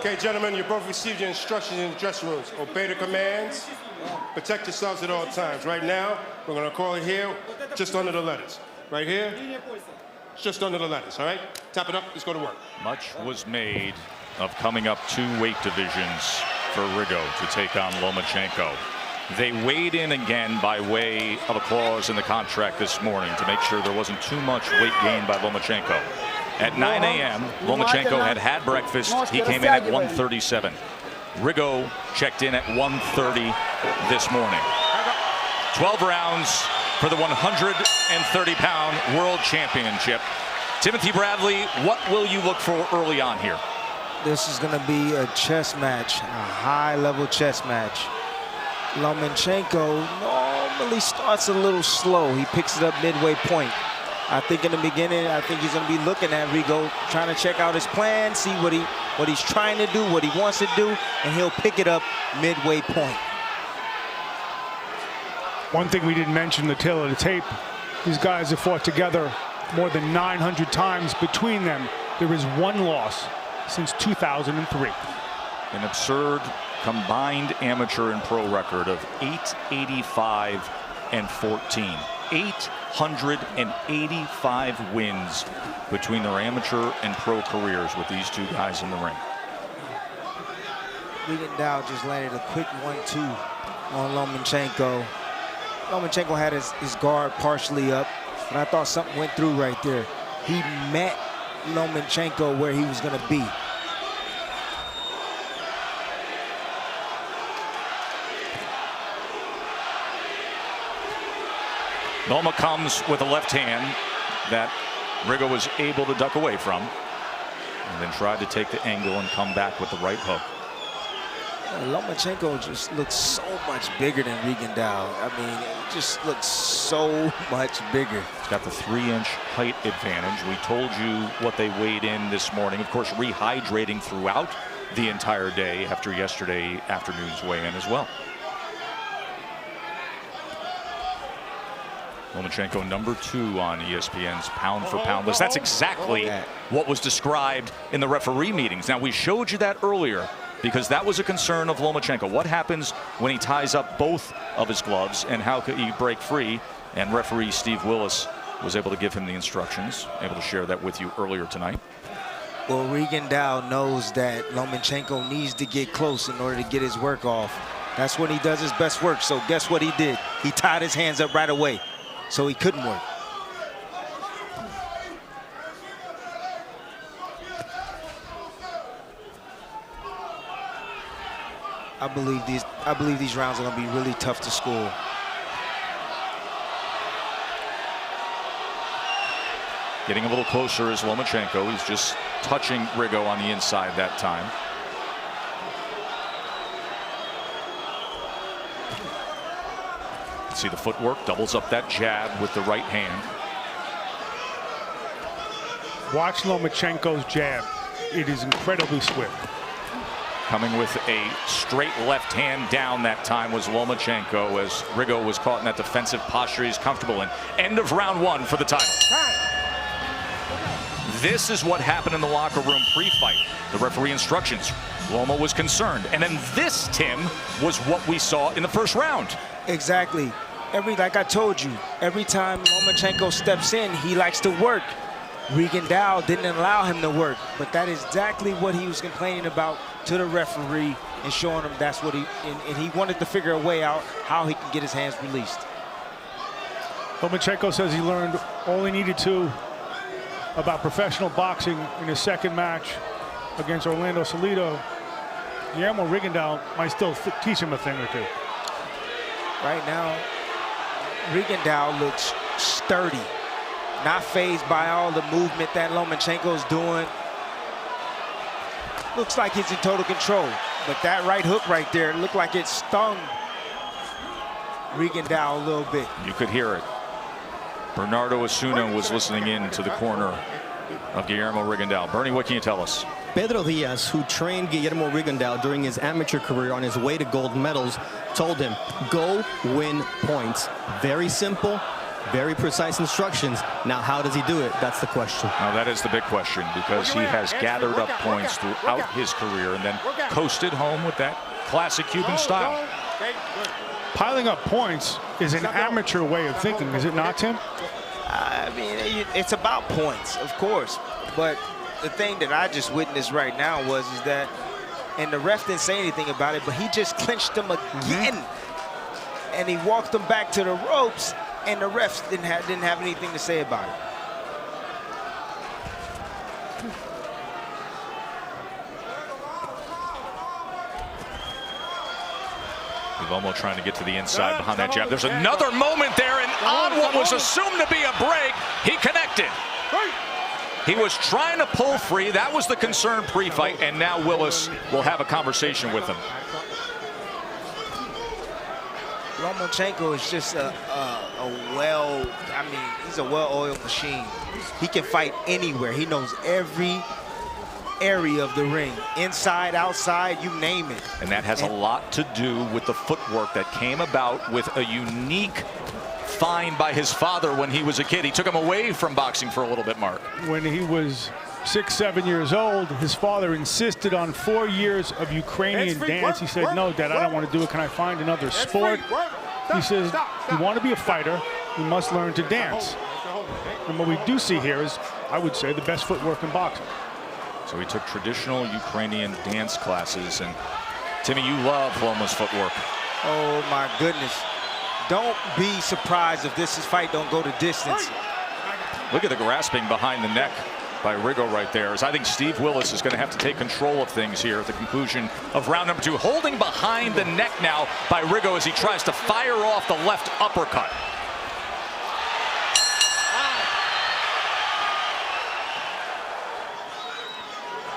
Okay, gentlemen, you both received your instructions in the dressing rooms. Obey the commands. Protect yourselves at all times. Right now, we're going to call it here, just under the letters. Right here, just under the letters, all right? Tap it up, let's go to work. Much was made of coming up 2 weight divisions for Rigo to take on Lomachenko. They weighed in again by way of a clause in the contract this morning to make sure there wasn't too much weight gain by Lomachenko. At 9 a.m., Lomachenko had breakfast. He came in at 137. Rigo checked in at 130 this morning. 12 rounds for the 130-pound World Championship. Timothy Bradley, what will you look for early on here? This is going to be a chess match, a high-level chess match. Lomachenko normally starts a little slow. He picks it up midway point. I think in the beginning, I think he's going to be looking at Rigo, trying to check out his plan, see what he's trying to do, what he wants to do, and he'll pick it up midway point. One thing we didn't mention in the tail of the tape, these guys have fought together more than 900 times between them. There is 1 loss since 2003. An absurd combined amateur and pro record of 885 and 14. 885 wins between their amateur and pro careers with these 2 guys in the ring. Rigondeaux just landed a quick 1-2 on Lomachenko. Lomachenko had his guard partially up, but I thought something went through right there. He met Lomachenko where he was going to be. Loma comes with a left hand that Rigo was able to duck away from, and then tried to take the angle and come back with the right hook. Lomachenko just looks so much bigger than Rigondeaux. I mean, it just looks so much bigger. He's got the 3-inch height advantage. We told you what they weighed in this morning. Of course, rehydrating throughout the entire day after yesterday afternoon's weigh-in as well. Lomachenko number 2 on ESPN's pound-for-pound list. That's exactly what was described in the referee meetings. Now, we showed you that earlier because that was a concern of Lomachenko. What happens when he ties up both of his gloves, and how could he break free? And referee Steve Willis was able to give him the instructions, able to share that with you earlier tonight. Well, Rigondeaux knows that Lomachenko needs to get close in order to get his work off. That's when he does his best work. So guess what he did? He tied his hands up right away, so he couldn't work. I believe these rounds are going to be really tough to score. Getting a little closer is Lomachenko. He's just touching Rigo on the inside that time. See the footwork, doubles up that jab with the right hand. Watch Lomachenko's jab. It is incredibly swift. Coming with a straight left hand down that time was Lomachenko, as Rigo was caught in that defensive posture he's comfortable in. End of round 1 for the title. This is what happened in the locker room pre-fight. The referee instructions. Loma was concerned. And then this, Tim, was what we saw in the first round. Exactly. Like I told you, every time Lomachenko steps in, he likes to work. Rigondeaux didn't allow him to work, but that is exactly what he was complaining about to the referee and showing him that's what and he wanted to figure a way out how he can get his hands released. Lomachenko says he learned all he needed to about professional boxing in his second match against Orlando Salido. Guillermo Rigondeaux might still teach him a thing or two. Right now, Rigondeaux looks sturdy, not fazed by all the movement that Lomachenko's doing. Looks like he's in total control, but that right hook right there looked like it stung Rigondeaux a little bit. You could hear it. Bernardo Osuna was listening in to the corner of Guillermo Rigondeaux. Bernie, what can you tell us? Pedro Diaz, who trained Guillermo Rigondeaux during his amateur career on his way to gold medals, told him, go win points. Very simple, Very precise instructions. Now, how does he do it? That's the question. Now, that is the big question, because he has gathered up points throughout his career and then coasted home with that classic Cuban style. Piling up points is an amateur way of thinking, is it not, Tim? I mean, it's about points, of course. But the thing that I just witnessed right now is that, and the ref didn't say anything about it, but he just clinched them again. And he walked them back to the ropes, and the refs didn't have anything to say about it. Lomo trying to get to the inside behind that jab. There's another moment there, and on what was assumed to be a break, he connected. He was trying to pull free. That was the concern pre-fight, and now Willis will have a conversation with him. Lomachenko is just he's a well-oiled machine. He can fight anywhere. He knows every area of the ring, inside, outside, you name it. And that has a lot to do with the footwork that came about with a unique find by his father when he was a kid. He took him away from boxing for a little bit, Mark. When he was 6, 7 years old, his father insisted on 4 years of Ukrainian dance. He said, no, Dad, I don't want to do it. Can I find another sport? He says, you want to be a fighter, you must learn to dance. And what we do see here is, I would say, the best footwork in boxing. So he took traditional Ukrainian dance classes. And Timmy, you love Loma's footwork. Oh my goodness. Don't be surprised if this fight don't go the distance. Look at the grasping behind the neck by Rigo right there. As I think Steve Willis is going to have to take control of things here at the conclusion of round number 2. Holding behind the neck now by Rigo as he tries to fire off the left uppercut.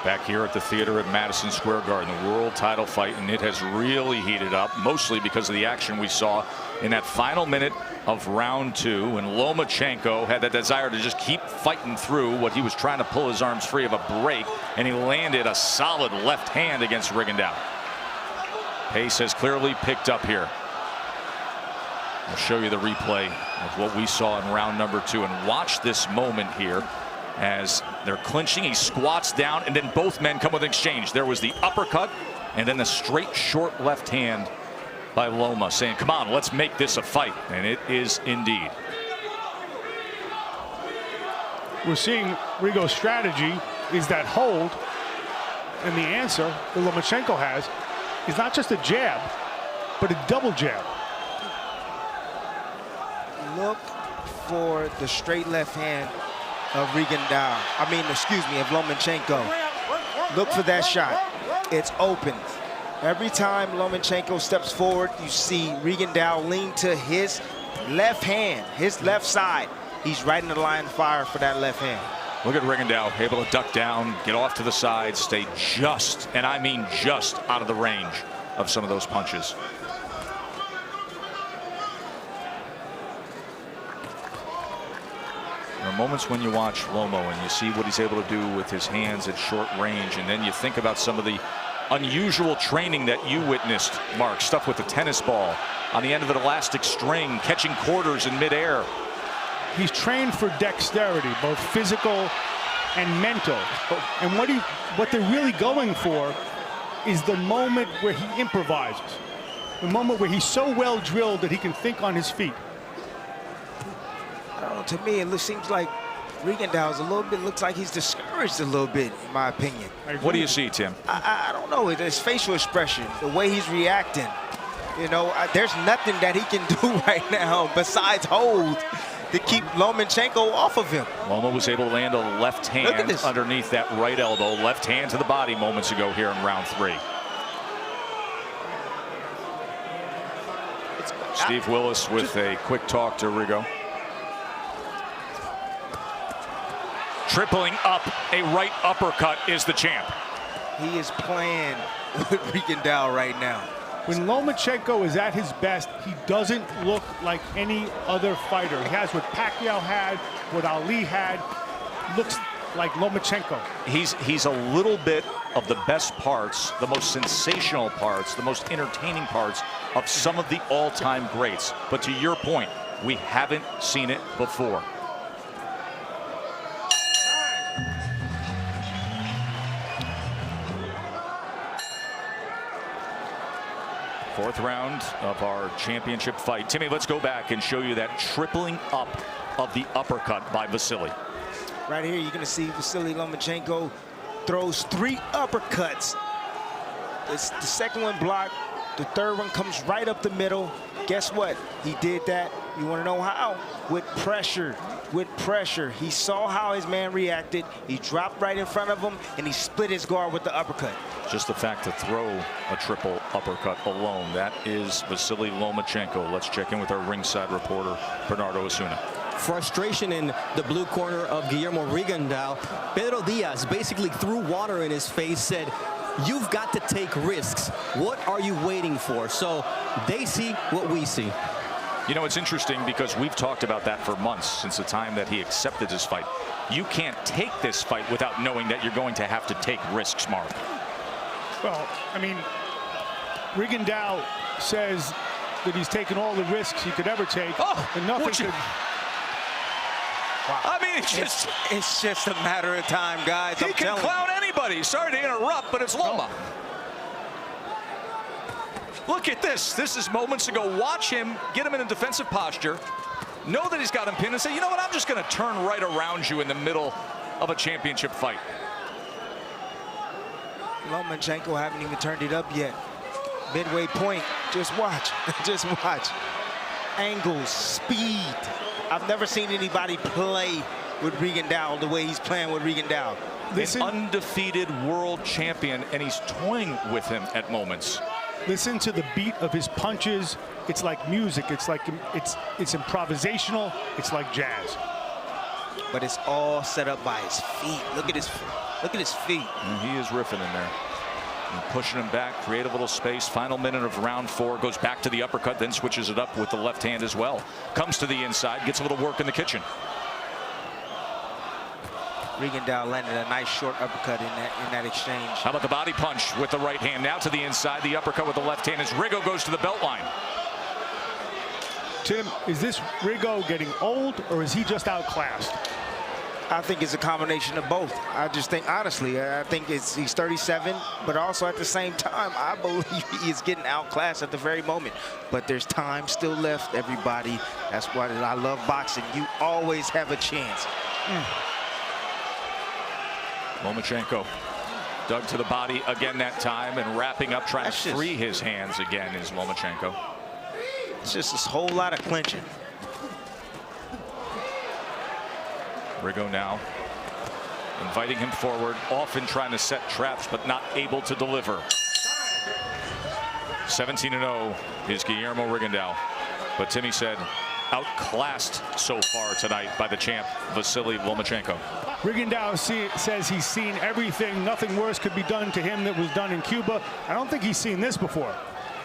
Back here at the theater at Madison Square Garden, the world title fight, and it has really heated up, mostly because of the action we saw in that final minute of round 2, when Lomachenko had that desire to just keep fighting through what he was trying to pull his arms free of a break, and he landed a solid left hand against Rigondeaux. Pace has clearly picked up here. I'll show you the replay of what we saw in round number 2, and watch this moment here. As they're clinching, he squats down, and then both men come with an exchange. There was the uppercut, and then the straight short left hand by Loma, saying, come on, let's make this a fight. And it is indeed. We're seeing Rigo's strategy is that hold, and the answer that Lomachenko has is not just a jab, but a double jab. Look for the straight left hand of of Lomachenko. Look for that shot. It's open. Every time Lomachenko steps forward, you see Rigondeaux lean to his left hand, his left side. He's right in the line of fire for that left hand. Look at Rigondeaux, able to duck down, get off to the side, stay just, and I mean just, out of the range of some of those punches. There are moments when you watch Lomo and you see what he's able to do with his hands at short range, and then you think about some of the unusual training that you witnessed, Mark. Stuff with the tennis ball on the end of an elastic string, catching quarters in midair. He's trained for dexterity, both physical and mental. And what they're really going for is the moment where he improvises, the moment where he's so well drilled that he can think on his feet. To me, it seems like Rigondeaux looks like he's discouraged a little bit, in my opinion. What do you see, Tim? I don't know. His facial expression, the way he's reacting. You know, there's nothing that he can do right now besides hold to keep Lomachenko off of him. Loma was able to land a left hand underneath that right elbow, left hand to the body moments ago here in round 3. Steve Willis with a quick talk to Rigo. Tripling up a right uppercut is the champ. He is playing with Rigondeaux right now. When Lomachenko is at his best, he doesn't look like any other fighter. He has what Pacquiao had, what Ali had. Looks like Lomachenko. He's a little bit of the best parts, the most sensational parts, the most entertaining parts of some of the all-time greats. But to your point, We haven't seen it before. Fourth round of our championship fight. Timmy, let's go back and show you that tripling up of the uppercut by Vasily. Right here, you're going to see Vasily Lomachenko throws 3 uppercuts. It's the second one blocked. The third one comes right up the middle. Guess what? He did that. You want to know how? With pressure. With pressure. He saw how his man reacted. He dropped right in front of him, and he split his guard with the uppercut. Just the fact to throw a triple uppercut alone, that is Vasily Lomachenko. Let's check in with our ringside reporter, Bernardo Osuna. Frustration in the blue corner of Guillermo Rigondeaux. Pedro Diaz basically threw water in his face, said, "You've got to take risks. What are you waiting for?" So they see what we see. You know, it's interesting because we've talked about that for months since the time that he accepted his fight. You can't take this fight without knowing that you're going to have to take risks, Mark. Well, I mean, Rigondeaux says that he's taken all the risks he could ever take, and nothing could. Wow. I mean, it's just a matter of time, guys. He can clown anybody. Sorry to interrupt, but it's Loma. Look at this. This is moments ago. Watch him, get him in a defensive posture, know that he's got him pinned, and say, you know what, I'm just going to turn right around you in the middle of a championship fight. Lomachenko haven't even turned it up yet. Midway point. Just watch. Just watch. Angles, speed. I've never seen anybody play with Rigondeaux the way he's playing with Rigondeaux. An undefeated world champion, and he's toying with him at moments. Listen to the beat of his punches. It's like music. It's like it's improvisational. It's like jazz. But it's all set up by his feet. Look at his feet. And he is riffing in there. And pushing him back, create a little space. Final minute of round 4, goes back to the uppercut, then switches it up with the left hand as well. Comes to the inside, gets a little work in the kitchen. Rigondeaux landed a nice short uppercut in that exchange. How about the body punch with the right hand? Now to the inside, the uppercut with the left hand as Rigo goes to the belt line. Tim, is this Rigo getting old, or is he just outclassed? I think it's a combination of both. I just think, honestly, I think he's 37, but also at the same time, I believe he is getting outclassed at the very moment. But there's time still left, everybody. That's why I love boxing. You always have a chance. Lomachenko dug to the body again that time, and wrapping up, trying to free his hands again is Lomachenko. It's just a whole lot of clinching. Rigo now inviting him forward, often trying to set traps, but not able to deliver. 17-0 is Guillermo Rigondeaux. But Timmy said, outclassed so far tonight by the champ, Vasily Lomachenko. Rigondeaux says he's seen everything. Nothing worse could be done to him that was done in Cuba. I don't think he's seen this before.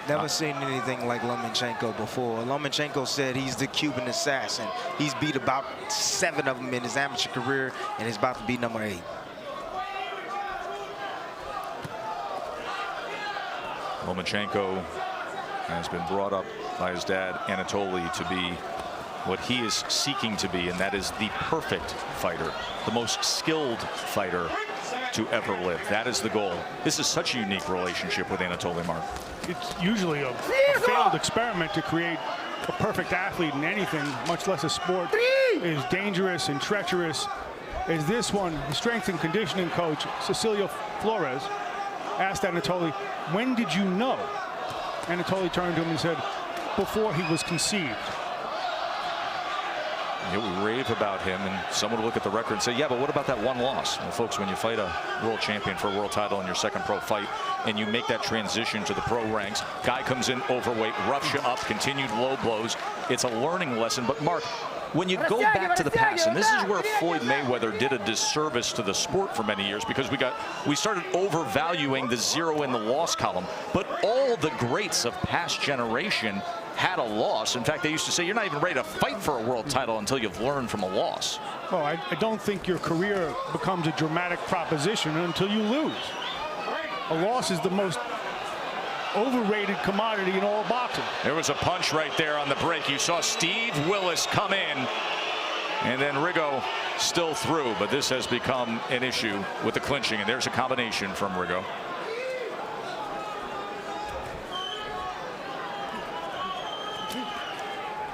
Never seen anything like Lomachenko before. Lomachenko said he's the Cuban assassin. He's beat about 7 of them in his amateur career, and he's about to be number 8. Lomachenko has been brought up by his dad, Anatoly, to be what he is seeking to be, and that is the perfect fighter, the most skilled fighter to ever live. That is the goal. This is such a unique relationship with Anatoly, Mark. It's usually a failed experiment to create a perfect athlete in anything, much less a sport, is dangerous and treacherous. As this one, the strength and conditioning coach, Cecilio Flores, asked Anatoly, when did you know? Anatoly turned to him and said, before he was conceived. You know, we rave about him, and someone would look at the record and say, yeah, but what about that one loss? Well, folks, when you fight a world champion for a world title in your second pro fight, and you make that transition to the pro ranks, guy comes in overweight, roughs you up, continued low blows. It's a learning lesson. But, Mark, when you go back to the past, and this is where Floyd Mayweather did a disservice to the sport for many years, because we started overvaluing the zero in the loss column. But all the greats of past generation had a loss. In fact, they used to say you're not even ready to fight for a world title until you've learned from a loss. Well, I don't think your career becomes a dramatic proposition until you lose. A loss is the most overrated commodity in all boxing. There was a punch right there on the break. You saw Steve Willis come in, and then Rigo still through, but this has become an issue with the clinching, and there's a combination from Rigo.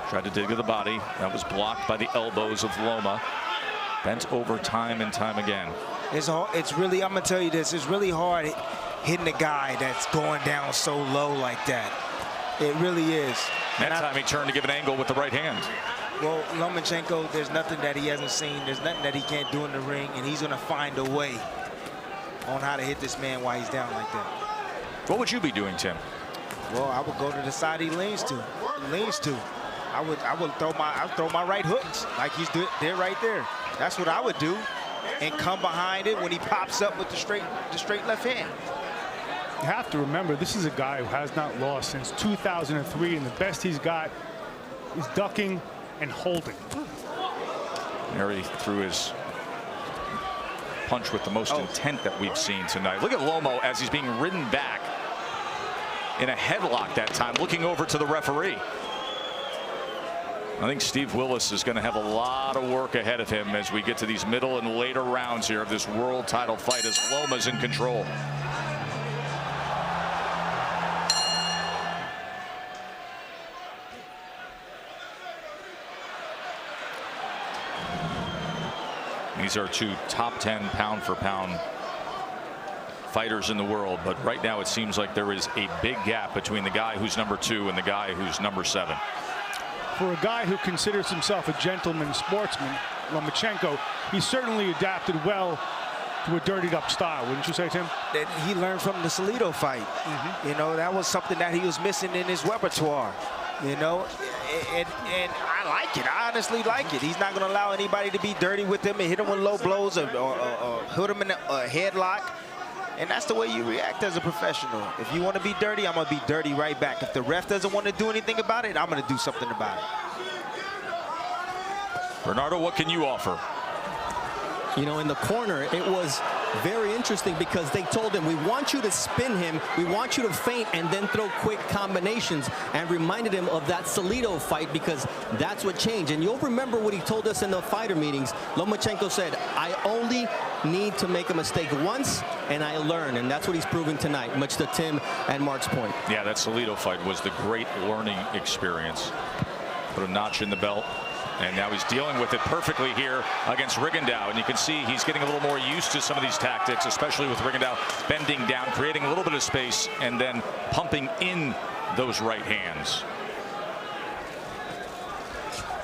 Tried to dig to the body. That was blocked by the elbows of Loma. Bent over time and time again. It's really, I'm going to tell you this, it's really hard hitting a guy that's going down so low like that. It really is. That time he turned to give an angle with the right hand. Well, Lomachenko, there's nothing that he hasn't seen. There's nothing that he can't do in the ring, and he's going to find a way on how to hit this man while he's down like that. What would you be doing, Tim? Well, I would go to the side he leans to. I would throw my right hooks like he's there right there. That's what I would do, and come behind it when he pops up with the straight left hand. You have to remember, this is a guy who has not lost since 2003, and the best he's got is ducking and holding. Mary threw his punch with the most intent that we've seen tonight. Look at Lomo as he's being ridden back in a headlock that time, looking over to the referee. I think Steve Willis is going to have a lot of work ahead of him as we get to these middle and later rounds here of this world title fight as Loma's in control. These are two top 10 pound for pound fighters in the world, but right now it seems like there is a big gap between the guy who's number 2 and the guy who's number 7. For a guy who considers himself a gentleman sportsman, Lomachenko, he certainly adapted well to a dirtied up style, wouldn't you say, Tim? That he learned from the Salido fight. You know, that was something that he was missing in his repertoire. You know, and I like it. I honestly like it. He's not going to allow anybody to be dirty with him and hit him with low blows or hit him in a headlock. And that's the way you react as a professional. If you want to be dirty, I'm going to be dirty right back. If the ref doesn't want to do anything about it, I'm going to do something about it. Bernardo, what can you offer? You know, in the corner, it was very interesting because they told him, we want you to spin him, we want you to feint and then throw quick combinations, and reminded him of that Salido fight because that's what changed. And you'll remember what he told us in the fighter meetings. Lomachenko said, I only need to make a mistake once and I learn, and that's what he's proving tonight, much to Tim and Mark's point. Yeah, that Salido fight was the great learning experience. Put a notch in the belt. And now he's dealing with it perfectly here against Rigondeaux. And you can see he's getting a little more used to some of these tactics, especially with Rigondeaux bending down, creating a little bit of space, and then pumping in those right hands.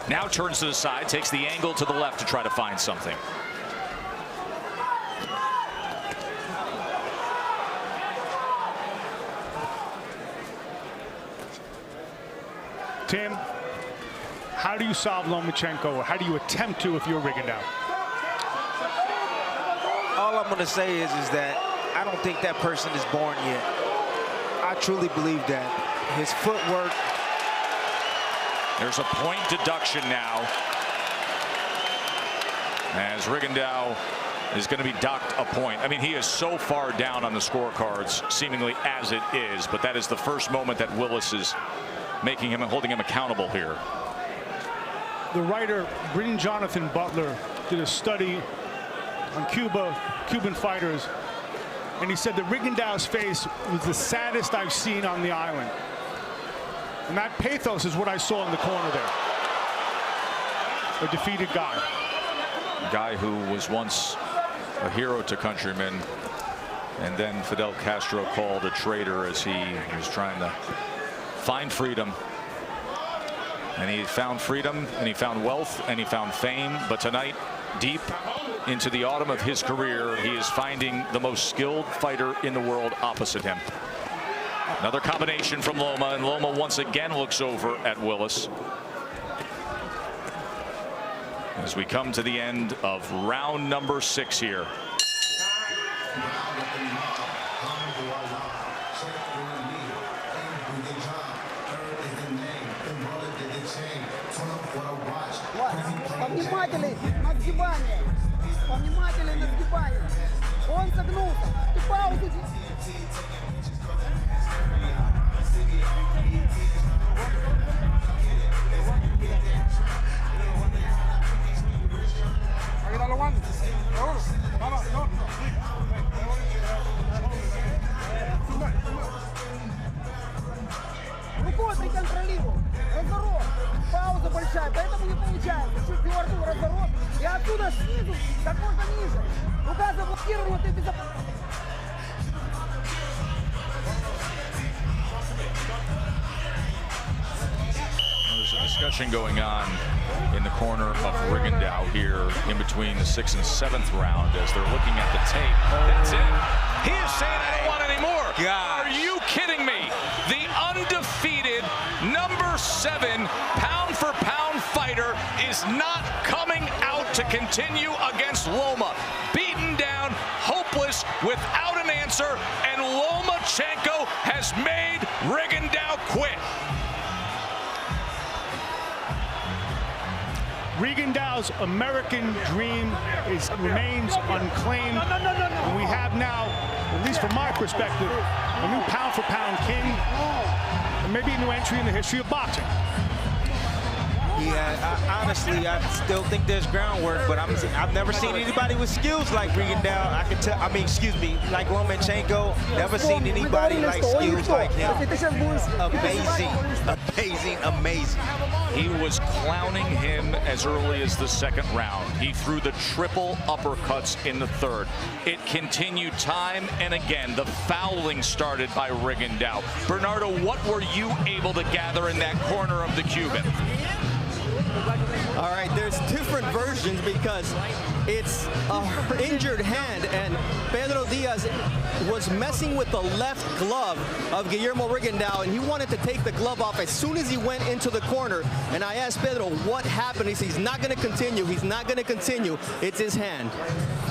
Now turns to the side, takes the angle to the left to try to find something. Tim, how do you solve Lomachenko, or how do you attempt to if you're Rigondeaux? All I'm going to say is that I don't think that person is born yet. I truly believe that. His footwork. There's a point deduction now, as Rigondeaux is going to be docked a point. I mean, he is so far down on the scorecards, seemingly as it is, but that is the first moment that Willis is making him and holding him accountable here. The writer Bryn Jonathan Butler did a study on Cuban fighters, and he said that Rigondeaux's face was the saddest I've seen on the island. And that pathos is what I saw in the corner there. A defeated guy. A guy who was once a hero to countrymen, and then Fidel Castro called a traitor as he was trying to find freedom. And he found freedom, and he found wealth, and he found fame. But tonight, deep into the autumn of his career, he is finding the most skilled fighter in the world opposite him. Another combination from Loma, and Loma once again looks over at Willis. As we come to the end of round number 6 here. Повнимательный на сгибание. Повнимательный на сгибание. Он согнулся. И паузу. решает, поэтому не получается. Четвертый разворот. И оттуда снизу, как можно ниже. Рука заблокирована, ты безопасен. There's a discussion going on in the corner of Rigondeaux here in between the 6th and 7th round as they're looking at the tape. That's it. He is saying, I don't want any more. Are you kidding me? The undefeated number 7 pound-for-pound fighter is not coming out to continue against Loma. Beaten down, hopeless, without an answer, and Lomachenko has made Rigondeaux quit. Rigondeaux's American dream remains unclaimed. And we have now, at least from my perspective, a new pound-for-pound king, and maybe a new entry in the history of boxing. Yeah, honestly, I still think there's groundwork, but I've never seen anybody with skills like Rigondeaux. I can tell. I mean, excuse me, like Lomachenko. Never seen anybody like skills like him. Amazing, amazing, amazing. He was clowning him as early as the 2nd round. He threw the triple uppercuts in the 3rd. It continued time and again. The fouling started by Rigondeaux. Bernardo, what were you able to gather in that corner of the Cuban? All right, there's different versions because it's an injured hand, and Pedro Diaz was messing with the left glove of Guillermo Rigondeaux, and he wanted to take the glove off as soon as he went into the corner. And I asked Pedro what happened. He said he's not going to continue. He's not going to continue. It's his hand.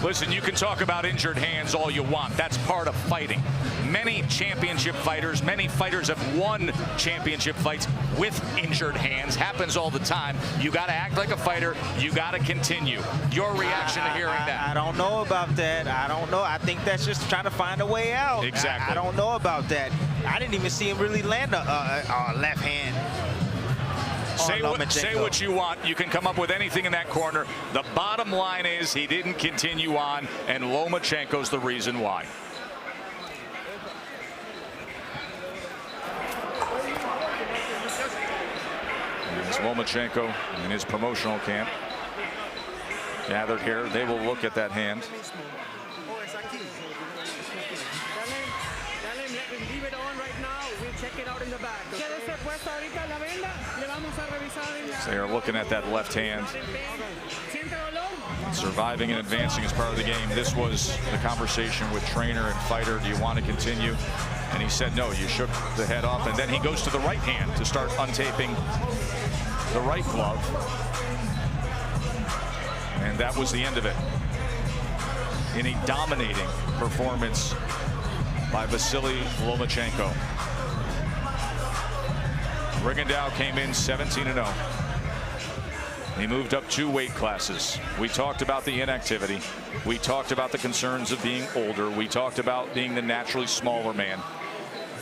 Listen, you can talk about injured hands all you want. That's part of fighting. Many championship fighters, many fighters have won championship fights with injured hands. Happens all the time. You got to act like a fighter. You got to continue. Your reaction to hearing that? I don't know about that. I don't know. I think that's just trying to find a way out. Exactly. I don't know about that. I didn't even see him really land a left hand. Say what you want. You can come up with anything in that corner. The bottom line is he didn't continue on, and Lomachenko's the reason why. It's Lomachenko in his promotional camp. Gathered here. They will look at that hand. Leave it on right now. We'll check it out in the back. So they are looking at that left hand. Surviving and advancing is part of the game. This was the conversation with trainer and fighter. Do you want to continue? And he said no. You shook the head off, and then he goes to the right hand to start untaping the right glove. And that was the end of it. In a dominating performance by Vasily Lomachenko. Rigondeaux came in 17-0. He moved up 2 weight classes. We talked about the inactivity. We talked about the concerns of being older. We talked about being the naturally smaller man.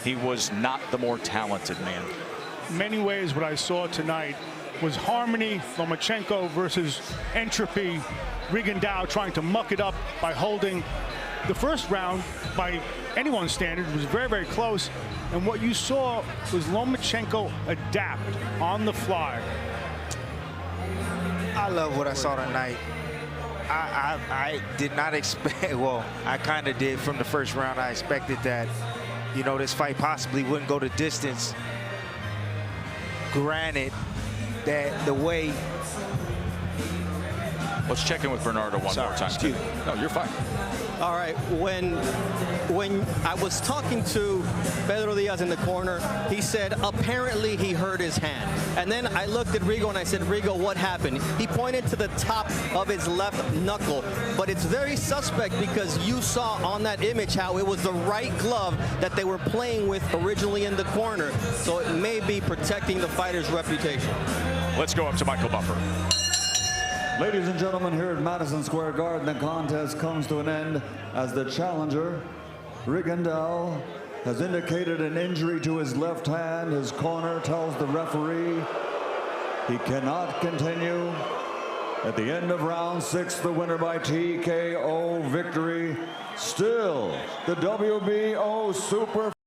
He was not the more talented man. In many ways, what I saw tonight was harmony, Lomachenko versus entropy. Rigondeaux trying to muck it up by holding. The first round, by anyone's standard, was very, very close. And what you saw was Lomachenko adapt on the fly. I love what I saw tonight. I did not expect, well, I kind of did from the first round. I expected that, you know, this fight possibly wouldn't go the distance. Granted that the way. Let's check in with Bernardo one more time. Excuse me. No, you're fine. All right, when I was talking to Pedro Diaz in the corner, he said apparently he hurt his hand. And then I looked at Rigo and I said, Rigo, what happened? He pointed to the top of his left knuckle, but it's very suspect because you saw on that image how it was the right glove that they were playing with originally in the corner. So it may be protecting the fighter's reputation. Let's go up to Michael Buffer. Ladies and gentlemen, here at Madison Square Garden, the contest comes to an end as the challenger, Rigondeaux, has indicated an injury to his left hand. His corner tells the referee he cannot continue. At the end of round 6, the winner by TKO victory, still the WBO Super